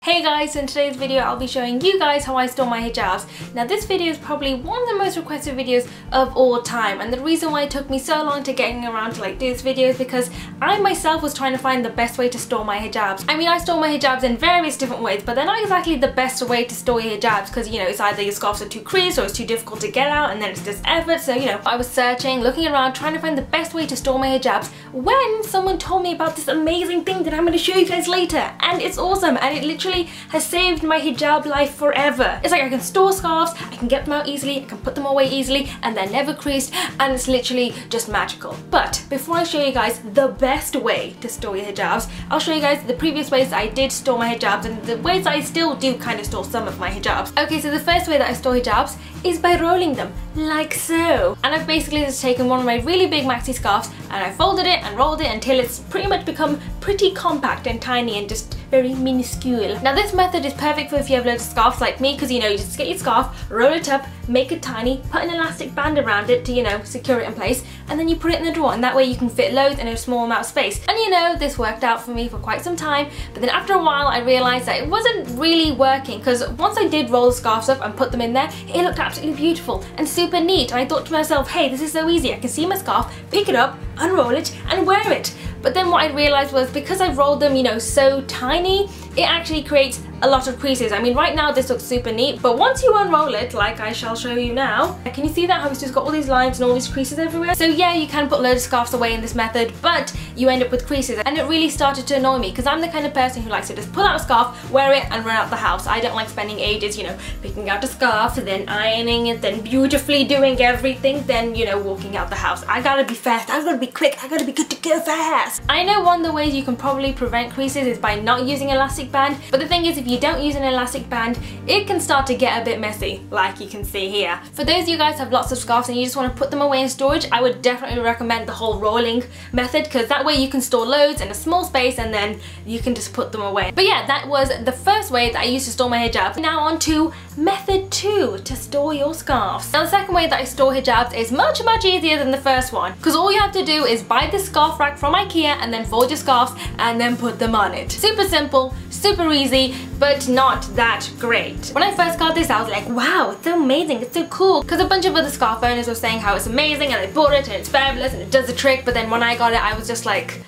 Hey guys, in today's video I'll be showing you guys how I store my hijabs. Now this video is probably one of the most requested videos of all time, and the reason why it took me so long to getting around to do this video is because I myself was trying to find the best way to store my hijabs. I mean, I store my hijabs in various different ways, but they're not exactly the best way to store your hijabs because, you know, it's either your scarves are too creased or it's too difficult to get out and then it's just effort. So, you know, I was searching, looking around, trying to find the best way to store my hijabs when someone told me about this amazing thing that I'm going to show you guys later, and it's awesome, and it literally has saved my hijab life forever. It's like I can store scarves, I can get them out easily, I can put them away easily, and they're never creased, and it's literally just magical. But before I show you guys the best way to store your hijabs, I'll show you guys the previous ways I did store my hijabs and the ways I still do kind of store some of my hijabs. Okay, so the first way that I store hijabs is by rolling them, like so. And I've basically just taken one of my really big maxi scarves and I folded it and rolled it until it's pretty much become pretty compact and tiny and just very minuscule. Now this method is perfect for if you have loads of scarves like me, because, you know, you just get your scarf, roll it up, make it tiny, put an elastic band around it to, you know, secure it in place, and then you put it in the drawer, and that way you can fit loads in a small amount of space. And you know, this worked out for me for quite some time, but then after a while I realised that it wasn't really working, because once I did roll the scarves up and put them in there, it looked absolutely beautiful and super neat, and I thought to myself, hey, this is so easy, I can see my scarf, pick it up, unroll it, and wear it. But then what I realised was, because I've rolled them, you know, so tiny, it actually creates a lot of creases. I mean, right now this looks super neat, but once you unroll it, like I shall show you now, can you see that, how it's just got all these lines and all these creases everywhere? So yeah, you can put loads of scarves away in this method, but you end up with creases, and it really started to annoy me, because I'm the kind of person who likes to just pull out a scarf, wear it, and run out the house. I don't like spending ages, you know, picking out a scarf, then ironing it, then beautifully doing everything, then, you know, walking out the house. I gotta be fast, I gotta be quick, I gotta be good to go fast. I know one of the ways you can probably prevent creases is by not using elastic band, but the thing is, if you don't use an elastic band, it can start to get a bit messy, like you can see here. For those of you guys who have lots of scarves and you just want to put them away in storage, I would definitely recommend the whole rolling method, because that way you can store loads in a small space and then you can just put them away. But yeah, that was the first way that I used to store my hijabs. Now on to method 2 to store your scarves. Now the second way that I store hijabs is much easier than the first one, because all you have to do is buy this scarf rack from IKEA and then fold your scarves and then put them on it. Super simple, super easy, but not that great. When I first got this, I was like, wow, it's so amazing, it's so cool, because a bunch of other scarf owners were saying how it's amazing and they bought it and it's fabulous and it does the trick, but then when I got it, I was just like,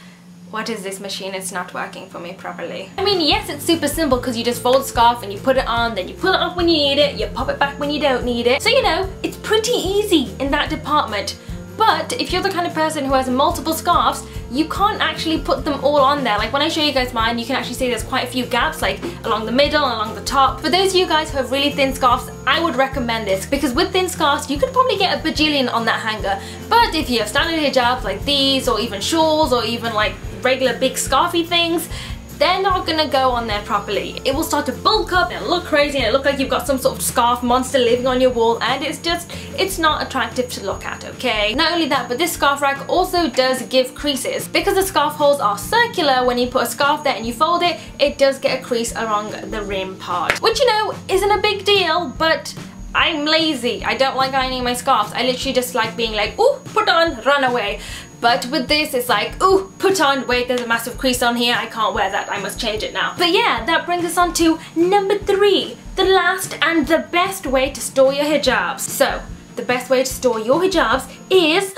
what is this machine? It's not working for me properly. I mean, yes, it's super simple because you just fold the scarf and you put it on, then you pull it off when you need it, you pop it back when you don't need it. So, you know, it's pretty easy in that department. But if you're the kind of person who has multiple scarves, you can't actually put them all on there. Like when I show you guys mine, you can actually see there's quite a few gaps, like along the middle and along the top. For those of you guys who have really thin scarves, I would recommend this, because with thin scarves, you could probably get a bajillion on that hanger. But if you have standard hijabs like these, or even shawls, or even like regular big scarfy things, they're not gonna go on there properly. It will start to bulk up and look crazy and it look like you've got some sort of scarf monster living on your wall, and it's not attractive to look at, okay? Not only that, but this scarf rack also does give creases. Because the scarf holes are circular, when you put a scarf there and you fold it, it does get a crease along the rim part. Which, you know, isn't a big deal, but I'm lazy. I don't like ironing my scarves. I literally just like being like, ooh, put on, run away. But with this, it's like, ooh, put on, wait, there's a massive crease on here, I can't wear that, I must change it now. But yeah, that brings us on to number 3, the last and the best way to store your hijabs. So, the best way to store your hijabs is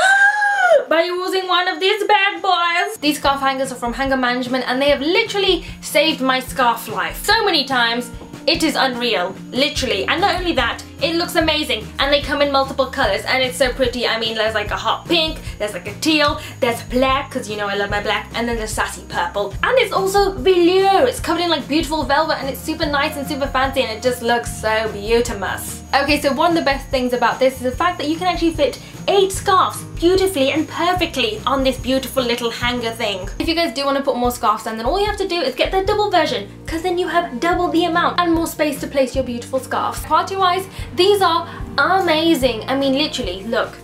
by using one of these bad boys. These scarf hangers are from Hanger Management, and they have literally saved my scarf life so many times. It is unreal, literally. And not only that, it looks amazing, and they come in multiple colours, and it's so pretty. I mean, there's like a hot pink, there's like a teal, there's black, because you know I love my black, and then there's sassy purple. And it's also velour. It's covered in like beautiful velvet, and it's super nice and super fancy, and it just looks so beautimous. Okay, so one of the best things about this is the fact that you can actually fit 8 scarves beautifully and perfectly on this beautiful little hanger thing. If you guys do want to put more scarves on, then all you have to do is get the double version, because then you have double the amount and more space to place your beautiful scarves. Quality wise, these are amazing. I mean, literally, look.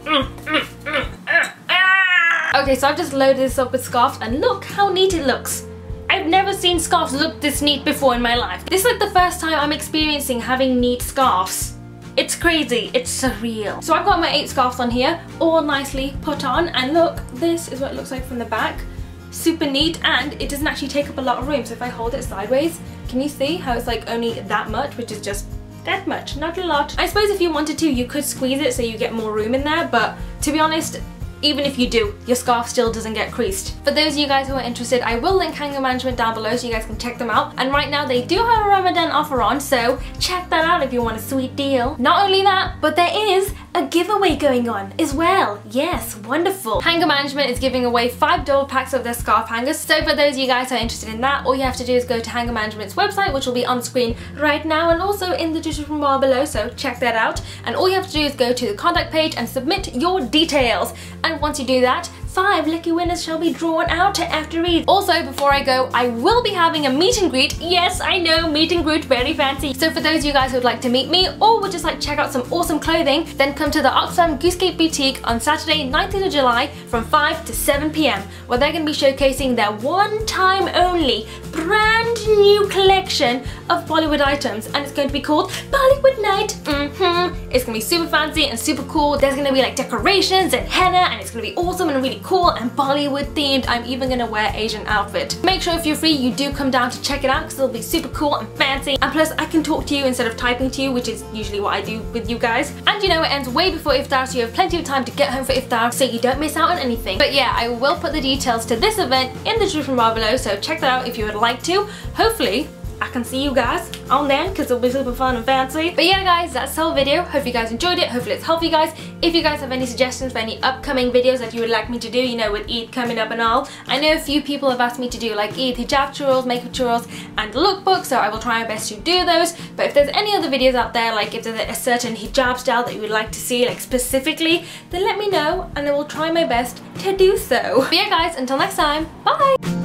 Okay, so I've just loaded this up with scarves, and look how neat it looks. I've never seen scarves look this neat before in my life. This is like the first time I'm experiencing having neat scarves. It's crazy, it's surreal. So I've got my 8 scarves on here, all nicely put on, and look, this is what it looks like from the back. super neat, and it doesn't actually take up a lot of room. So if I hold it sideways, can you see how it's like only that much, which is just that much, not a lot. I suppose if you wanted to, you could squeeze it so you get more room in there, but to be honest, even if you do, your scarf still doesn't get creased. For those of you guys who are interested, I will link hanger management down below so you guys can check them out. And right now they do have a Ramadan offer on, so check that out if you want a sweet deal. Not only that, but there is a giveaway going on as well. Yes, wonderful. Hanger Management is giving away 5 double packs of their scarf hangers. So for those of you guys who are interested in that, all you have to do is go to Hanger Management's website, which will be on screen right now and also in the description bar below, so check that out. And all you have to do is go to the contact page and submit your details. And once you do that, 5 lucky winners shall be drawn out after Eid. Also, before I go, I will be having a meet and greet. Yes, I know, meet and greet, very fancy. So for those of you guys who would like to meet me or would just like to check out some awesome clothing, then come to the Oxfam Goosegate Boutique on Saturday, 19th of July from 5 to 7 p.m, where they're going to be showcasing their one-time only brand new collection of Bollywood items, and it's going to be called Bollywood Night. It's going to be super fancy and super cool. There's going to be like decorations and henna, and it's going to be awesome and really cool and Bollywood themed. I'm even gonna wear Asian outfit. Make sure if you're free you do come down to check it out because it'll be super cool and fancy, and plus I can talk to you instead of typing to you, which is usually what I do with you guys. And you know, it ends way before iftar, so you have plenty of time to get home for iftar so you don't miss out on anything. But yeah, I will put the details to this event in the description bar below, so check that out if you would like to. Hopefully I can see you guys on there because it'll be super fun and fancy. But yeah guys, that's the whole video. Hope you guys enjoyed it. Hopefully it's helped you guys. If you guys have any suggestions for any upcoming videos that you would like me to do, you know, with Eid coming up and all. I know a few people have asked me to do like Eid hijab tutorials, makeup tutorials and lookbooks, so I will try my best to do those. But if there's any other videos out there, like if there's a certain hijab style that you would like to see like specifically, then let me know and I will try my best to do so. But yeah guys, until next time, bye!